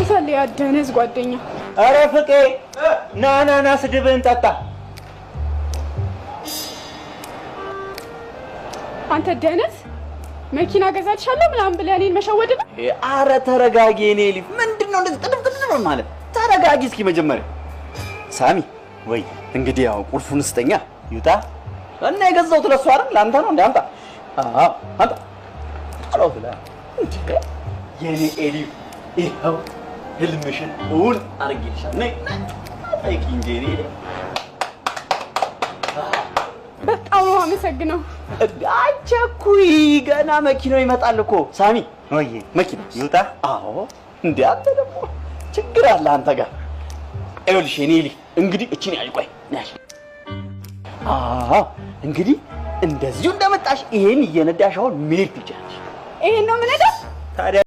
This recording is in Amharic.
ተሳለ ያደነዝ ጓደኛ አረ ፍቄ ና ስድብህን ጠጣ አንተ ደነዝ መኪና ገዛልሻለሁ ምናምን ብለህ እኔን መሸወድ ነው አረ ተረጋጊ እኔ ሊፍ ምንድነው እንደዚህ ጥድፍ ማለት ተረጋጊ እስኪ መጀመሪያ ሳሚ ወይ እንግዲህ ያው ቁልፉን ስጠኛ ይውጣ እና የገዛሁት ለሱ አይደል ላንተ ነው እንዴ አምጣ አምጣ አውጥላ የኔ ኤሊፍ ይኸው ህልምሽን እውን አርግልሻለሁ ነይ አይ እንጀሪ በጣም ነው አመሰግነው አቸኩይ ገና መኪናው ይመጣል እኮ ሳሚ ወይ መኪና ይውጣ አዎ እንዴ አንተ ደግሞ ችግር አለ አንተ ጋር አይውልሽ እኔ ሊ እንግዲህ እቺን ያልቆይ ናሽ እንግዲህ እንደዚሁ እንደመጣሽ ይሄን እየነዳሽ አሁን መሄድ ትችያለሽ ይሄን ነው የምነዳው ታዲያ